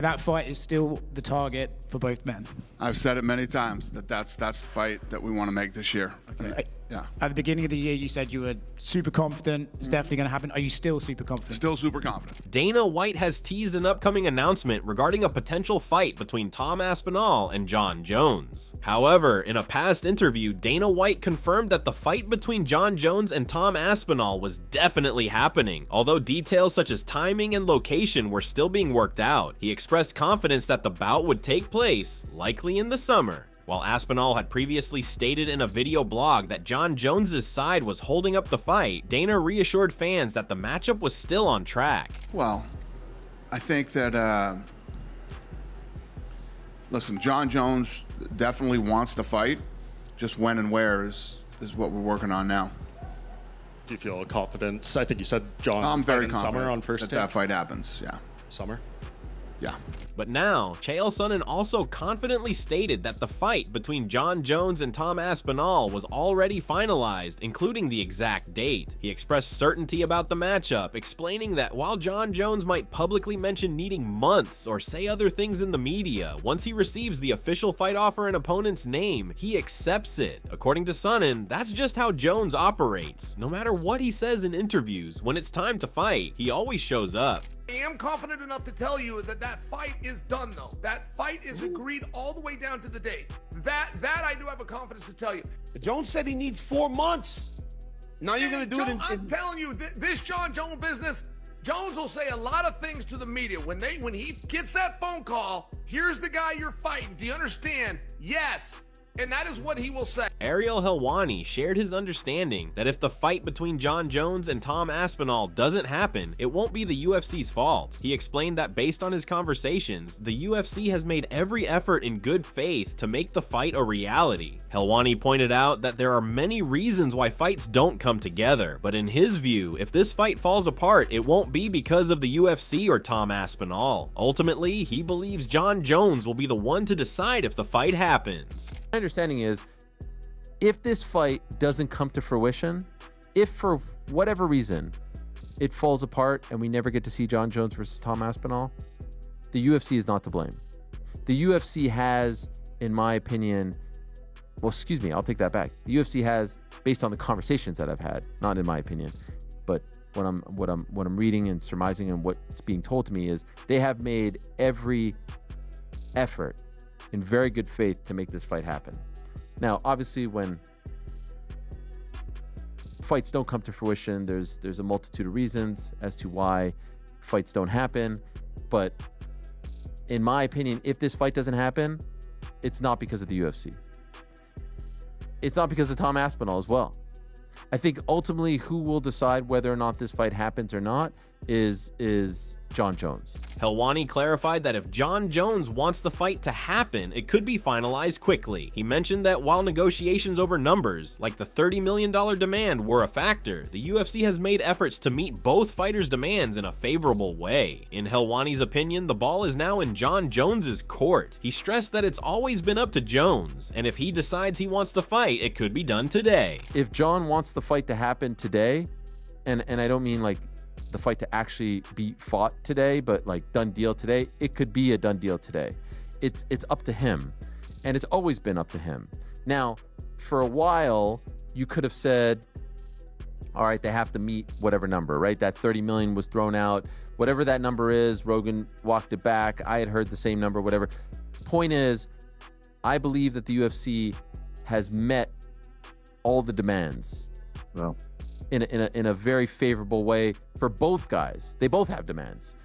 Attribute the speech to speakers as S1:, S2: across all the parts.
S1: That fight is still the target for both men.
S2: I've said it many times that's the fight that we want to make this year.
S1: Okay.
S2: Yeah.
S1: At the beginning of the year, you said you were super confident. It's definitely going to happen. Are you still super confident?
S2: Still super confident.
S3: Dana White has teased an upcoming announcement regarding a potential fight between Tom Aspinall and Jon Jones. However, in a past interview, Dana White confirmed that the fight between Jon Jones and Tom Aspinall was definitely happening, although details such as timing and location were still being worked out. He expressed confidence that the bout would take place, likely in the summer. While Aspinall had previously stated in a video blog that Jon Jones' side was holding up the fight, Dana reassured fans that the matchup was still on track.
S2: Well, I think that, listen, Jon Jones definitely wants to fight. Just when and where is what we're working on now.
S4: Do you feel confidence? I think you said Jon.
S2: I'm very confident
S4: summer on first
S2: that fight happens. Yeah.
S4: Summer.
S2: Yeah.
S3: But now, Chael Sonnen also confidently stated that the fight between Jon Jones and Tom Aspinall was already finalized, including the exact date. He expressed certainty about the matchup, explaining that while Jon Jones might publicly mention needing months or say other things in the media, once he receives the official fight offer and opponent's name, he accepts it. According to Sonnen, that's just how Jones operates. No matter what he says in interviews, when it's time to fight, he always shows up.
S5: I am confident enough to tell you that that fight is done, though. That fight is agreed all the way down to the date. That I do have a confidence to tell you.
S6: Jones said he needs 4 months. Now you're going to do it in...
S5: I'm telling you, this Jon Jones business, Jones will say a lot of things to the media. When he gets that phone call, here's the guy you're fighting. Do you understand? Yes. And that is what he will say.
S3: Ariel Helwani shared his understanding that if the fight between Jon Jones and Tom Aspinall doesn't happen, it won't be the UFC's fault. He explained that based on his conversations, the UFC has made every effort in good faith to make the fight a reality. Helwani pointed out that there are many reasons why fights don't come together, but in his view, if this fight falls apart, it won't be because of the UFC or Tom Aspinall. Ultimately, he believes Jon Jones will be the one to decide if the fight happens.
S7: My understanding is, if this fight doesn't come to fruition, if for whatever reason it falls apart and we never get to see Jon Jones versus Tom Aspinall, the UFC is not to blame. The UFC has, in my opinion, well, excuse me, I'll take that back. The UFC has, based on the conversations that I've had, not in my opinion, but what I'm reading and surmising and what's being told to me is they have made every effort in very good faith to make this fight happen. Now, obviously, when fights don't come to fruition, there's a multitude of reasons as to why fights don't happen. But in my opinion, if this fight doesn't happen, it's not because of the UFC. It's not because of Tom Aspinall as well. I think ultimately who will decide whether or not this fight happens or not is Jon Jones.
S3: Helwani clarified that if Jon Jones wants the fight to happen, it could be finalized quickly. He mentioned that while negotiations over numbers, like the $30 million demand, were a factor, the UFC has made efforts to meet both fighters' demands in a favorable way. In Helwani's opinion, the ball is now in Jon Jones's court. He stressed that it's always been up to Jones, and if he decides he wants to fight, it could be done today.
S7: If Jon wants the fight to happen today, and I don't mean like the fight to actually be fought today, but like done deal today, it could be a done deal today. It's up to him, and it's always been up to him. Now, for a while, you could have said, all right, they have to meet whatever number, right? That 30 million was thrown out, whatever that number is. Rogan walked it back. I had heard the same number, whatever. Point is, I believe that the UFC has met all the demands. Well, in a very favorable way for both guys. They both have demands.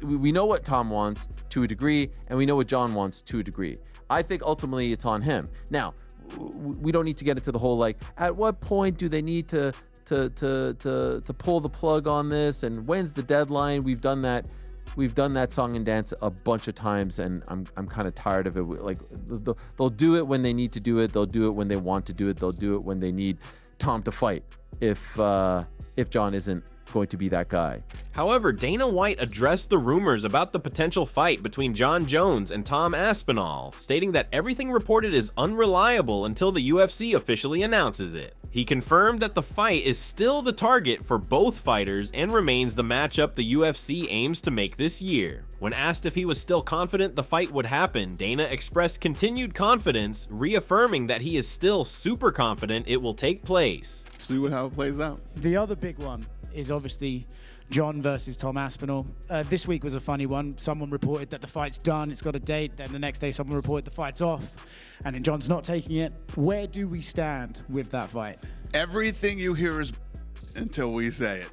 S7: We know what Tom wants to a degree, and we know what Jon wants to a degree. I think ultimately it's on him. Now, we don't need to get into the whole, like, at what point do they need to pull the plug on this, and when's the deadline? We've done that song and dance a bunch of times, and I'm kind of tired of it. Like, they'll do it when they need to do it. They'll do it when they want to do it. They'll do it when they need Tom to fight, if Jon isn't going to be that guy.
S3: However, Dana White addressed the rumors about the potential fight between Jon Jones and Tom Aspinall, stating that everything reported is unreliable until the UFC officially announces it. He confirmed that the fight is still the target for both fighters and remains the matchup the UFC aims to make this year. When asked if he was still confident the fight would happen, Dana expressed continued confidence, reaffirming that he is still super confident it will take place.
S2: See how it plays out.
S1: The other big one is obviously John versus Tom Aspinall. This week was a funny one. Someone reported that the fight's done, it's got a date, then the next day someone reported the fight's off, and then John's not taking it. Where do we stand with that fight?
S2: Everything you hear is until we say it.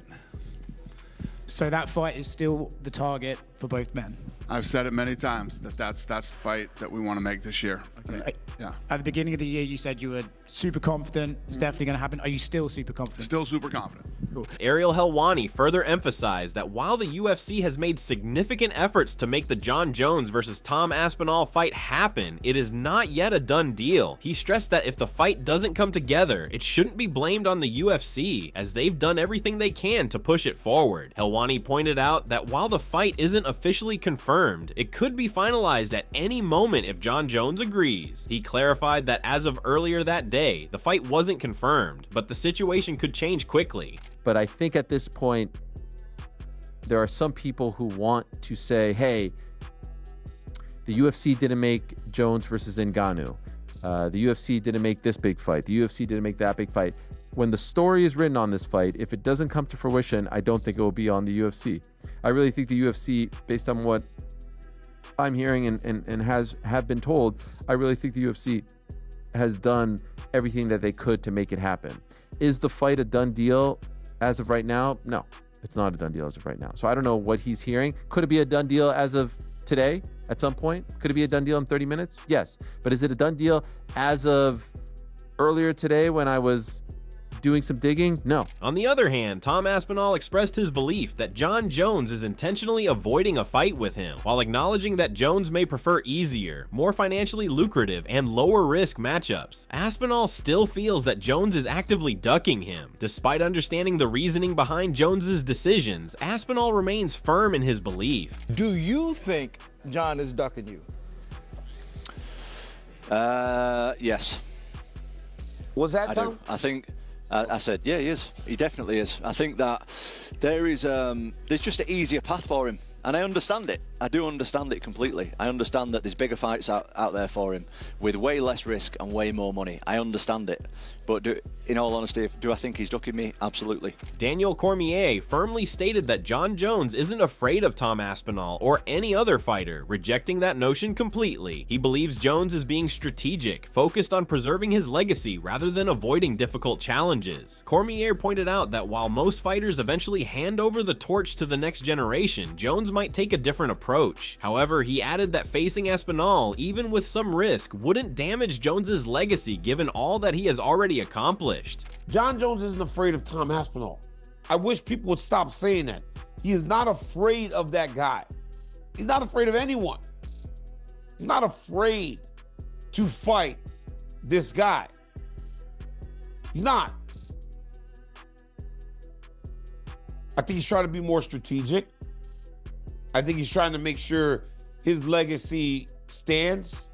S1: So that fight is still the target for both men.
S2: I've said it many times that that's the fight that we want to make this year.
S1: Okay.
S2: Yeah.
S1: At the beginning of the year, you said you were super confident. It's definitely going to happen. Are you still super confident?
S2: Still super confident.
S1: Cool.
S3: Ariel Helwani further emphasized that while the UFC has made significant efforts to make the Jon Jones versus Tom Aspinall fight happen, it is not yet a done deal. He stressed that if the fight doesn't come together, it shouldn't be blamed on the UFC, as they've done everything they can to push it forward. Helwani pointed out that while the fight isn't officially confirmed, it could be finalized at any moment if Jon Jones agrees. He clarified that as of earlier that day, the fight wasn't confirmed, but the situation could change quickly.
S7: But I think at this point, there are some people who want to say, hey, the UFC didn't make Jones versus Ngannou. The UFC didn't make this big fight. The UFC didn't make that big fight. When the story is written on this fight, if it doesn't come to fruition, I don't think it will be on the UFC. I really think the UFC, based on what I'm hearing and have been told, I really think the UFC has done everything that they could to make it happen. Is the fight a done deal as of right now? No, it's not a done deal as of right now. So I don't know what he's hearing. Could it be a done deal as of today at some point? Could it be a done deal in 30 minutes? Yes. But is it a done deal as of earlier today when I was doing some digging? No.
S3: On the other hand, Tom Aspinall expressed his belief that Jon Jones is intentionally avoiding a fight with him, while acknowledging that Jones may prefer easier, more financially lucrative, and lower risk matchups. Aspinall still feels that Jones is actively ducking him. Despite understanding the reasoning behind Jones's decisions, Aspinall remains firm in his belief.
S8: Do you think Jon is ducking you?
S9: Yes.
S8: Was that
S9: I
S8: Tom?
S9: do. I think I said, yeah, he is. He definitely is. I think that there's just an easier path for him, and I understand it. I do understand it completely. I understand that there's bigger fights out there for him with way less risk and way more money. I understand it. But in all honesty, do I think he's ducking me? Absolutely.
S3: Daniel Cormier firmly stated that Jon Jones isn't afraid of Tom Aspinall or any other fighter, rejecting that notion completely. He believes Jones is being strategic, focused on preserving his legacy rather than avoiding difficult challenges. Cormier pointed out that while most fighters eventually hand over the torch to the next generation, Jones might take a different approach. However, he added that facing Aspinall, even with some risk, wouldn't damage Jones's legacy given all that he has already accomplished.
S6: Jon Jones isn't afraid of Tom Aspinall. I wish people would stop saying that. He is not afraid of that guy. He's not afraid of anyone. He's not afraid to fight this guy. He's not. I think he's trying to be more strategic. I think he's trying to make sure his legacy stands.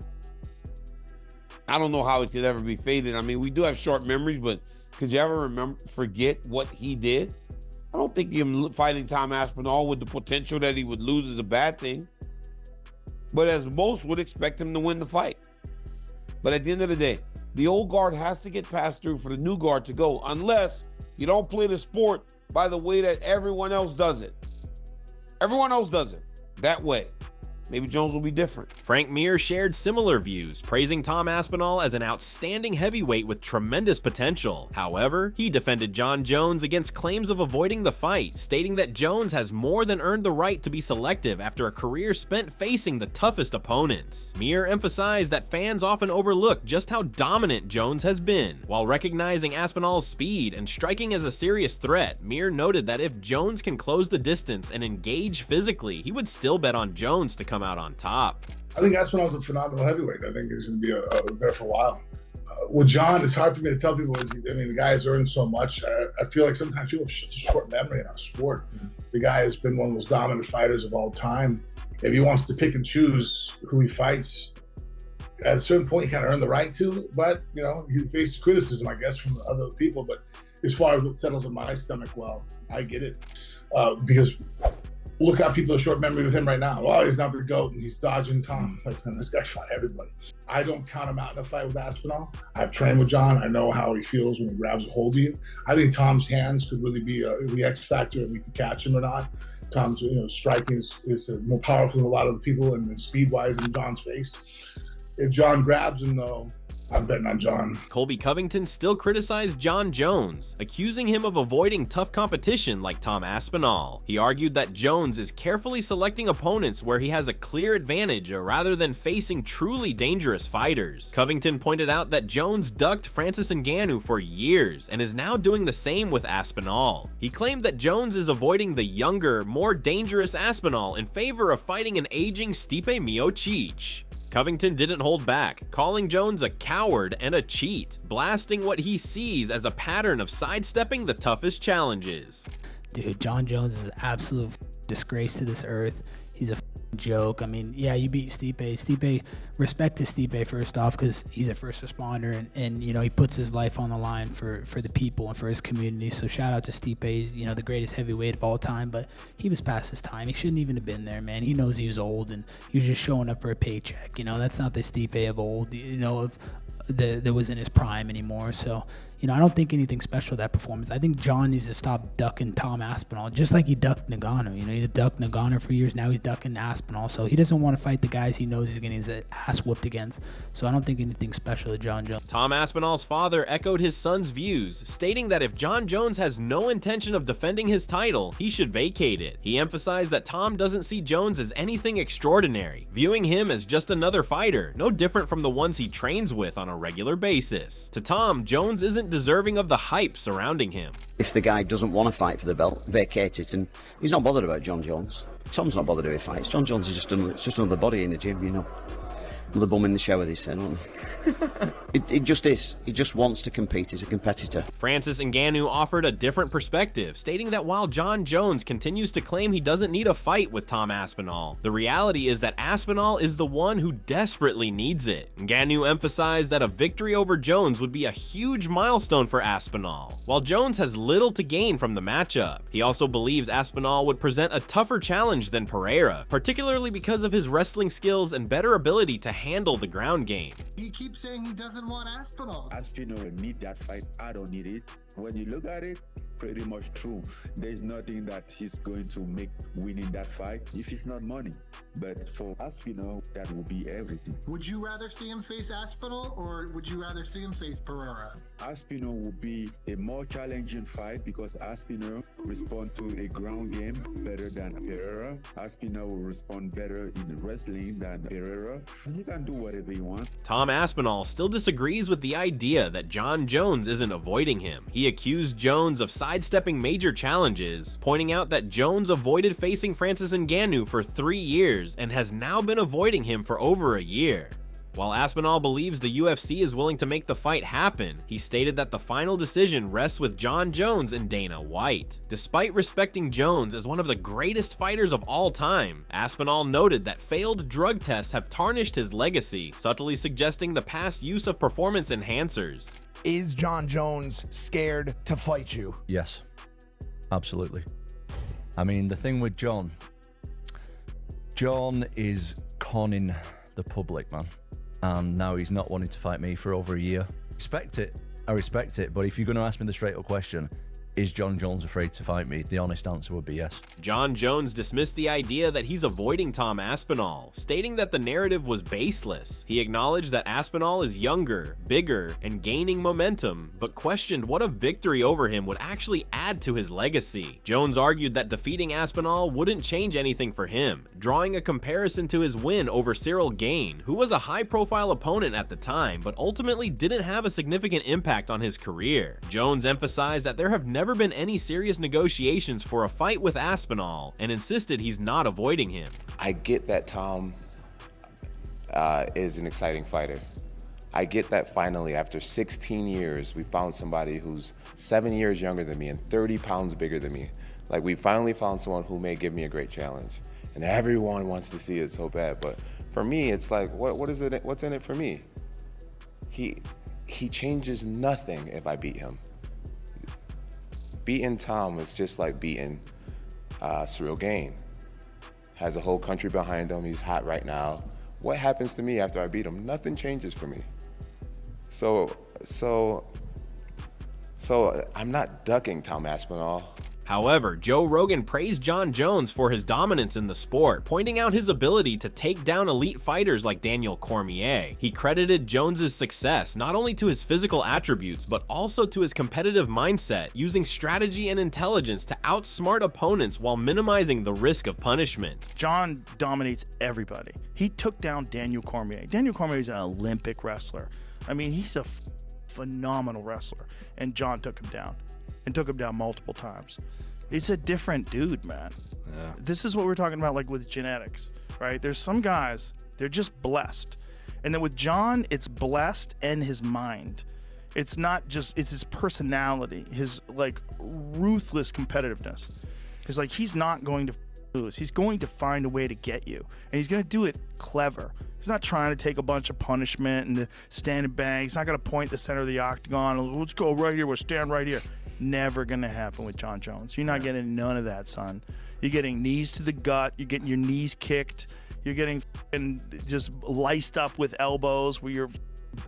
S6: I don't know how it could ever be faded. I mean, we do have short memories, but could you ever forget what he did? I don't think him fighting Tom Aspinall with the potential that he would lose is a bad thing. But as most would expect him to win the fight. But at the end of the day, the old guard has to get passed through for the new guard to go, unless you don't play the sport by the way that everyone else does it. Everyone else does it that way. Maybe Jones will be different.
S3: Frank Mir shared similar views, praising Tom Aspinall as an outstanding heavyweight with tremendous potential. However, he defended Jon Jones against claims of avoiding the fight, stating that Jones has more than earned the right to be selective after a career spent facing the toughest opponents. Mir emphasized that fans often overlook just how dominant Jones has been. While recognizing Aspinall's speed and striking as a serious threat, Mir noted that if Jones can close the distance and engage physically, he would still bet on Jones to come out on top.
S10: I think Aspinall's a phenomenal heavyweight. I think he's going to be there for a while. With Jon, it's hard for me to tell people. The guy has earned so much. I feel like sometimes people have such a short memory in our sport. The guy has been one of the most dominant fighters of all time. If he wants to pick and choose who he fights, at a certain point, he kind of earned the right to, but, you know, he faced criticism, I guess, from other people. But as far as what settles in my stomach, well, I get it. Because look how people are short memory with him right now. Oh, he's not the GOAT, and he's dodging Tom. Like, man, this guy fought everybody. I don't count him out in a fight with Aspinall. I've trained with John. I know how he feels when he grabs a hold of you. I think Tom's hands could really be the X factor, if we could catch him or not. Tom's, striking is more powerful than a lot of the people, and speed-wise in John's face. If John grabs him, though, I'm betting on John.
S3: Colby Covington still criticized Jon Jones, accusing him of avoiding tough competition like Tom Aspinall. He argued that Jones is carefully selecting opponents where he has a clear advantage rather than facing truly dangerous fighters. Covington pointed out that Jones ducked Francis Ngannou for years and is now doing the same with Aspinall. He claimed that Jones is avoiding the younger, more dangerous Aspinall in favor of fighting an aging Stipe Miocic. Covington didn't hold back, calling Jones a coward and a cheat, blasting what he sees as a pattern of sidestepping the toughest challenges.
S11: Dude, Jon Jones is an absolute disgrace to this earth. He's a joke. I mean, yeah, you beat Stipe. Respect to Stipe first off, because he's a first responder and he puts his life on the line for the people and for his community. So shout out to Stipe. He's the greatest heavyweight of all time, but he was past his time. He shouldn't even have been there, man. He knows he was old and he was just showing up for a paycheck. That's not the Stipe of old. That was in his prime anymore. So I don't think anything special with that performance. I think John needs to stop ducking Tom Aspinall, just like he ducked Ngannou. He ducked Ngannou for years. Now he's ducking Aspinall. So he doesn't want to fight the guys he knows he's getting his ass whooped against. So I don't think anything special with Jon Jones.
S3: Tom Aspinall's father echoed his son's views, stating that if Jon Jones has no intention of defending his title, he should vacate it. He emphasized that Tom doesn't see Jones as anything extraordinary, viewing him as just another fighter, no different from the ones he trains with on a regular basis. To Tom, Jones isn't deserving of the hype surrounding him.
S12: If the guy doesn't want to fight for the belt, vacate it, and he's not bothered about Jon Jones. Tom's not bothered if he fights. Jon Jones is just another body in the gym, Another bum in the shower, they say, don't they? It just is. He just wants to compete. He's a competitor.
S3: Francis Ngannou offered a different perspective, stating that while Jon Jones continues to claim he doesn't need a fight with Tom Aspinall, the reality is that Aspinall is the one who desperately needs it. Ngannou emphasized that a victory over Jones would be a huge milestone for Aspinall, while Jones has little to gain from the matchup. He also believes Aspinall would present a tougher challenge than Pereira, particularly because of his wrestling skills and better ability to handle the ground game.
S13: He keeps saying he doesn't want Aspinall.
S14: Aspinall need that fight. I don't need it. When you look at it, pretty much true. There's nothing that he's going to make winning that fight if it's not money. But for Aspinall, that will be everything.
S13: Would you rather see him face Aspinall or would you rather see him face Pereira?
S14: Aspinall will be a more challenging fight because Aspinall respond to a ground game better than Pereira. Aspinall will respond better in wrestling than Pereira. You can do whatever you want.
S3: Tom Aspinall still disagrees with the idea that Jon Jones isn't avoiding him. He accused Jones of sidestepping major challenges, pointing out that Jones avoided facing Francis Ngannou for 3 years and has now been avoiding him for over a year. While Aspinall believes the UFC is willing to make the fight happen, he stated that the final decision rests with Jon Jones and Dana White. Despite respecting Jones as one of the greatest fighters of all time, Aspinall noted that failed drug tests have tarnished his legacy, subtly suggesting the past use of performance enhancers.
S15: Is Jon Jones scared to fight you?
S16: Yes, absolutely. I mean, the thing with Jon is conning the public, man. And now he's not wanting to fight me for over a year. I respect it, but if you're going to ask me the straight up question, is Jon Jones afraid to fight me? The honest answer would be yes.
S3: Jon Jones dismissed the idea that he's avoiding Tom Aspinall, stating that the narrative was baseless. He acknowledged that Aspinall is younger, bigger, and gaining momentum, but questioned what a victory over him would actually add to his legacy. Jones argued that defeating Aspinall wouldn't change anything for him, drawing a comparison to his win over Cyril Gane, who was a high-profile opponent at the time, but ultimately didn't have a significant impact on his career. Jones emphasized that there have never been any serious negotiations for a fight with Aspinall and insisted he's not avoiding him.
S17: I get that Tom is an exciting fighter. I get that finally, after 16 years, we found somebody who's 7 years younger than me and 30 pounds bigger than me. We finally found someone who may give me a great challenge. And everyone wants to see it so bad, but For me, it's like, what is it? What's in it for me? He changes nothing if I beat him. Beating Tom is just like beating Cyril Gain. Has a whole country behind him. He's hot right now. What happens to me after I beat him? Nothing changes for me. So I'm not ducking Tom Aspinall.
S3: However, Joe Rogan praised Jon Jones for his dominance in the sport, pointing out his ability to take down elite fighters like Daniel Cormier. He credited Jones's success not only to his physical attributes, but also to his competitive mindset, using strategy and intelligence to outsmart opponents while minimizing the risk of punishment.
S18: Jon dominates everybody. He took down Daniel Cormier. Daniel Cormier is an Olympic wrestler. I mean, he's a phenomenal wrestler, and Jon took him down, and took him down multiple times. It's a different dude, man.
S4: Yeah.
S18: This is what we're talking about, like with genetics, right? There's some guys, they're just blessed. And then with Jon, it's blessed and his mind. It's not just, it's his personality, his like ruthless competitiveness. It's like, he's not going to lose. He's going to find a way to get you. And he's going to do it clever. He's not trying to take a bunch of punishment and to stand and bang. He's not going to point the center of the octagon. Let's go right here. We'll stand right here. Never going to happen with Jon Jones. You're not getting none of that, son. You're getting knees to the gut. You're getting your knees kicked. You're getting just laced up with elbows where your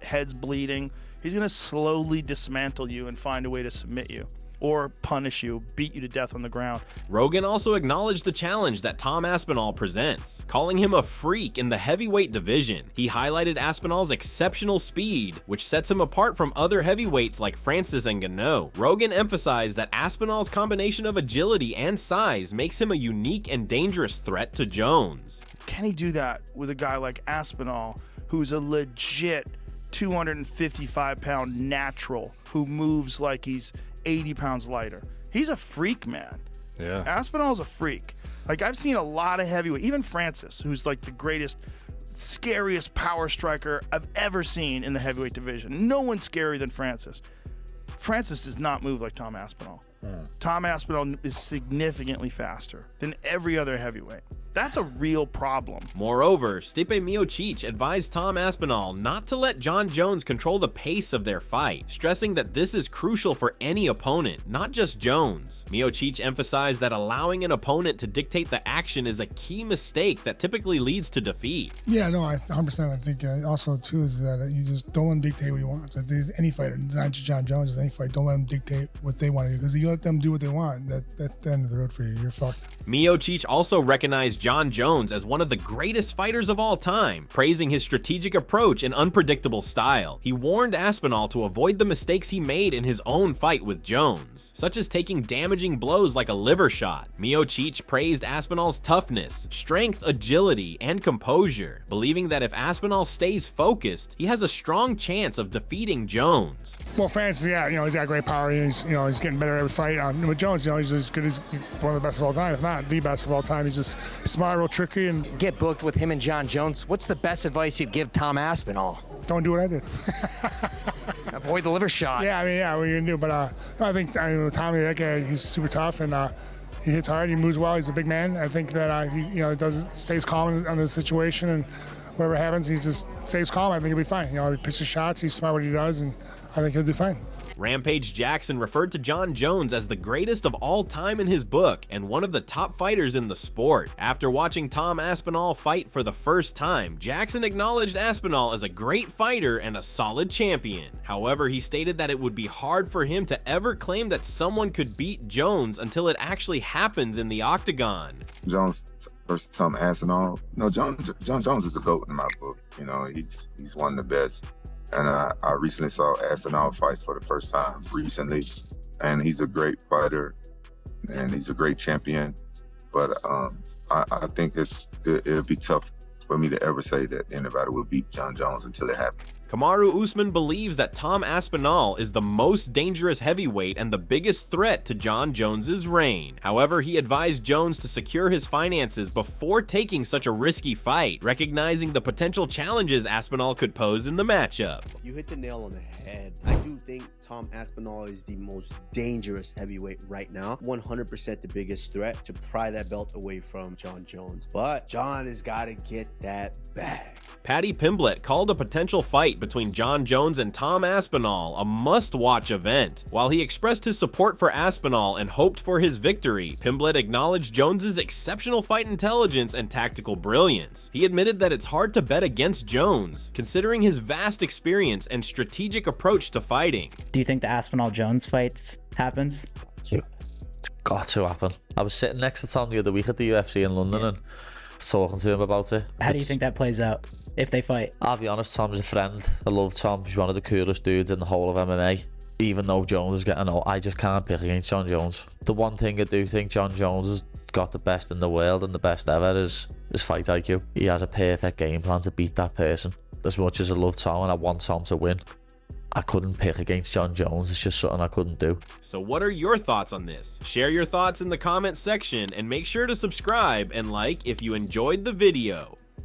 S18: head's bleeding. He's going to slowly dismantle you and find a way to submit you or punish you, beat you to death on the ground.
S3: Rogan also acknowledged the challenge that Tom Aspinall presents, calling him a freak in the heavyweight division. He highlighted Aspinall's exceptional speed, which sets him apart from other heavyweights like Francis Ngannou. Rogan emphasized that Aspinall's combination of agility and size makes him a unique and dangerous threat to Jones.
S18: Can he do that with a guy like Aspinall, who's a legit 255-pound natural who moves like he's 80 pounds lighter? He's a freak, man.
S4: Yeah.
S18: Aspinall's a freak. Like, I've seen a lot of heavyweight, even Francis, who's like the greatest, scariest power striker I've ever seen in the heavyweight division. No one's scarier than Francis. Francis does not move like Tom Aspinall. Tom Aspinall is significantly faster than every other heavyweight. That's a real problem.
S3: Moreover, Stipe Miocic advised Tom Aspinall not to let Jon Jones control the pace of their fight, stressing that this is crucial for any opponent, not just Jones. Miocic emphasized that allowing an opponent to dictate the action is a key mistake that typically leads to defeat.
S19: Yeah, no, 100%. I think also, too, is that you just don't let them dictate what you want. So there's any fighter, not just Jon Jones, any fight, don't let them dictate what they want to do, because you let them do what they want, that's the end of the road for you. You're fucked.
S3: Miocic also recognized Jon Jones as one of the greatest fighters of all time, praising his strategic approach and unpredictable style. He warned Aspinall to avoid the mistakes he made in his own fight with Jones, such as taking damaging blows like a liver shot. Miocic praised Aspinall's toughness, strength, agility, and composure, believing that if Aspinall stays focused, he has a strong chance of defeating Jones.
S19: Well, Francis, yeah, he's got great power. He's getting better every fight. With Jones, he's as good as one of the best of all time, if not the best of all time. He's just smart, real tricky, and
S15: Get booked with him and Jon Jones. What's the best advice you'd give Tom Aspinall?
S19: don't do what I did.
S15: Avoid the liver shot.
S19: Yeah, what are you gonna do? But I think Tommy, that guy, he's super tough, and he hits hard. He moves well. He's a big man. I think that he stays calm on the situation, and whatever happens, he just stays calm. I think he'll be fine. He picks his shots. He's smart what he does, and I think he'll do fine.
S3: Rampage Jackson referred to Jon Jones as the greatest of all time in his book and one of the top fighters in the sport. After watching Tom Aspinall fight for the first time, Jackson acknowledged Aspinall as a great fighter and a solid champion. However, he stated that it would be hard for him to ever claim that someone could beat Jones until it actually happens in the octagon.
S20: Jones versus Tom Aspinall. Jon Jones is the GOAT in my book. He's one of the best. And I recently saw Aspinall fight for the first time recently, and he's a great fighter, and he's a great champion. But I think it'll be tough for me to ever say that anybody will beat Jon Jones until it happens.
S3: Kamaru Usman believes that Tom Aspinall is the most dangerous heavyweight and the biggest threat to Jon Jones's reign. However, he advised Jones to secure his finances before taking such a risky fight, recognizing the potential challenges Aspinall could pose in the matchup.
S21: You hit the nail on the head. I do think Tom Aspinall is the most dangerous heavyweight right now. 100% the biggest threat to pry that belt away from Jon Jones. But Jon has got to get that bag.
S3: Paddy Pimblett called a potential fight between Jon Jones and Tom Aspinall a must-watch event. While he expressed his support for Aspinall and hoped for his victory, Pimblett acknowledged Jones's exceptional fight intelligence and tactical brilliance. He admitted that it's hard to bet against Jones, considering his vast experience and strategic approach to fighting.
S22: Do you think the Aspinall-Jones fights happens?
S23: It's got to happen. I was sitting next to Tom the other week at the UFC in London and talking to him about it.
S22: How do you think that plays out if they fight?
S23: I'll be honest, Tom's a friend. I love Tom. He's one of the coolest dudes in the whole of MMA. Even though Jones is getting old, I just can't pick against Jon Jones. The one thing I do think Jon Jones has got the best in the world and the best ever is his fight IQ. He has a perfect game plan to beat that person. As much as I love Tom and I want Tom to win, I couldn't pick against Jon Jones. It's just something I couldn't do.
S3: So what are your thoughts on this? Share your thoughts in the comments section and make sure to subscribe and like if you enjoyed the video.